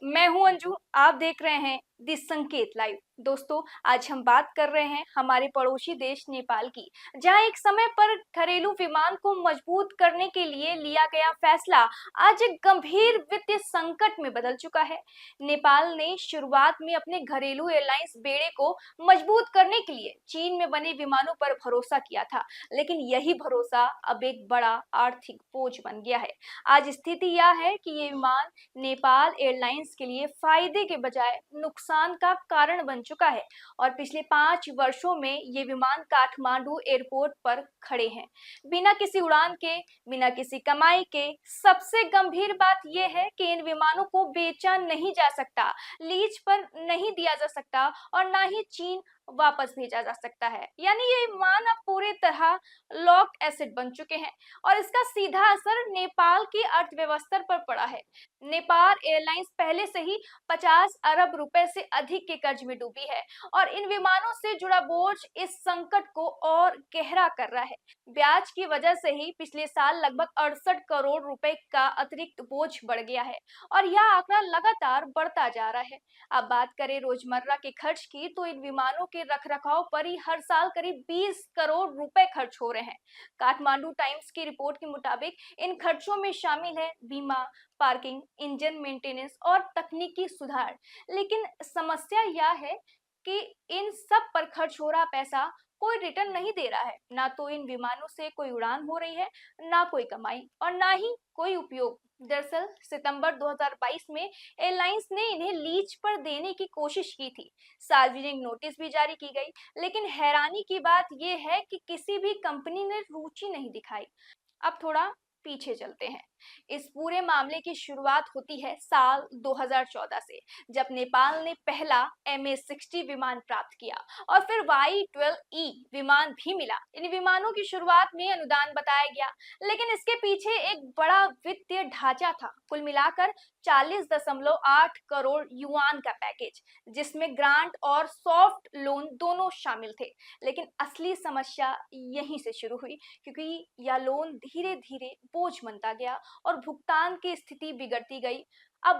मैं हूं अंजू। आप देख रहे हैं दी संकेत लाइव। दोस्तों, आज हम बात कर रहे हैं हमारे पड़ोसी देश नेपाल की, जहां एक समय पर घरेलू विमान को मजबूत करने के लिए लिया गया फैसला आज एक गंभीर वित्तीय संकट में बदल चुका है। नेपाल ने शुरुआत में अपने घरेलू एयरलाइंस बेड़े को मजबूत करने के लिए चीन में बने विमानों पर भरोसा किया था, लेकिन यही भरोसा अब एक बड़ा आर्थिक बोझ बन गया है। आज स्थिति यह है कि ये विमान नेपाल एयरलाइंस के लिए फायदे के बजाय नुकसान का कारण बन चुका है और पिछले 5 वर्षों में ये विमान काठमांडू एयरपोर्ट पर खड़े हैं, बिना किसी उड़ान के, बिना किसी कमाई के। सबसे गंभीर बात यह है कि इन विमानों को बेचा नहीं जा सकता, लीज पर नहीं दिया जा सकता और ना ही चीन वापस भेजा जा सकता है। यानी ये विमान अब पूरी तरह लॉक एसेट बन चुके हैं और इसका सीधा असर नेपाल की अर्थव्यवस्था पर पड़ा है। नेपाल एयरलाइंस पहले से ही 50 अरब रुपए से अधिक के कर्ज में डूबी है और इन विमानों से जुड़ा बोझ इस संकट को और गहरा कर रहा है। ब्याज की वजह से ही पिछले साल लगभग 68 करोड़ रुपए का अतिरिक्त बोझ बढ़ गया है और यह आंकड़ा लगातार बढ़ता जा रहा है। अब बात करें रोजमर्रा के खर्च की, तो इन विमानों के रखरखाव पर ही हर साल करीब 20 करोड़ रुपए खर्च हो रहे हैं। काठमांडू टाइम्स की रिपोर्ट के मुताबिक इन खर्चों में शामिल है बीमा, पार्किंग, इंजन मेंटेनेंस और तकनीकी सुधार। लेकिन समस्या यह है कि इन सब पर खर्च हो रहा पैसा कोई रिटर्न नहीं दे रहा है। ना तो इन विमानों से कोई उड़ान हो रही है, ना कोई कमाई और ना ही कोई उपयोग। दरअसल सितंबर 2022 में एयरलाइंस ने इन्हें लीज पर देने की कोशिश की थी। सार्वजनिक नोटिस भी जारी की गई, लेकिन हैरानी की बात यह है कि किसी भी कंपनी ने रुचि नहीं दिखाई। अब थोड़ा पीछे चलते हैं। इस पूरे मामले की शुरुआत होती है साल 2014 से, जब नेपाल ने पहला MH-60 विमान प्राप्त किया और फिर Y-12E विमान भी मिला। इन विमानों की शुरुआत में अनुदान बताया गया, लेकिन इसके पीछे एक बड़ा वित्तीय ढांचा था। कुल मिलाकर 40.8 करोड़ युआन का पैकेज, जिसमें ग्रांट और सॉफ्ट लोन दोनों शामिल थे। लेकिन असली समस्या यहीं से शुरू हुई, क्योंकि यह लोन धीरे धीरे बोझ बनता गया और भुगतान की स्थिति बिगड़ती गई। अब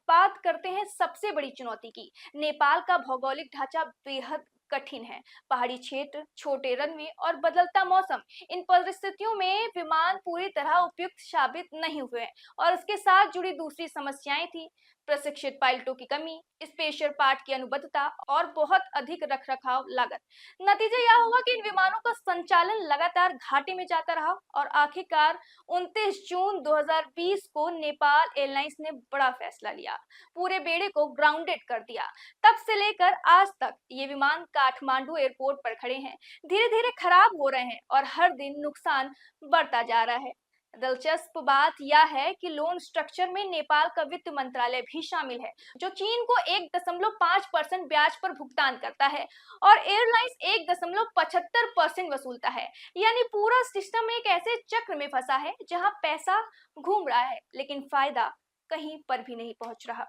बात करते हैं सबसे बड़ी चुनौती की। नेपाल का भौगोलिक ढांचा बेहद कठिन है। पहाड़ी क्षेत्र, छोटे रनवे और बदलता मौसम, इन परिस्थितियों में विमान पूरी तरह उपयुक्त साबित नहीं हुए और इसके साथ जुड़ी दूसरी समस्याएं थी। प्रशिक्षित पायलटों की कमी, स्पेशल पार्ट की अनुबद्धता और बहुत अधिक रखरखाव लागत। नतीजा यह हुआ कि इन विमानों का संचालन लगातार घाटे में जाता रहा और आखिरकार 29 जून 2020 को नेपाल एयरलाइंस ने बड़ा फैसला लिया, पूरे बेड़े को ग्राउंडेड कर दिया। तब से लेकर आज तक ये विमान काठमांडू एयरपोर्ट पर खड़े हैं, धीरे धीरे खराब हो रहे हैं और हर दिन नुकसान बढ़ता जा रहा है। दिलचस्प बात यह है कि लोन स्ट्रक्चर में नेपाल का वित्त मंत्रालय भी शामिल है, जो चीन को 1.5% ब्याज पर भुगतान करता है और एयरलाइंस 1.75% वसूलता है। यानी पूरा सिस्टम एक ऐसे चक्र में फंसा है जहां पैसा घूम रहा है, लेकिन फायदा कहीं पर भी नहीं पहुंच रहा।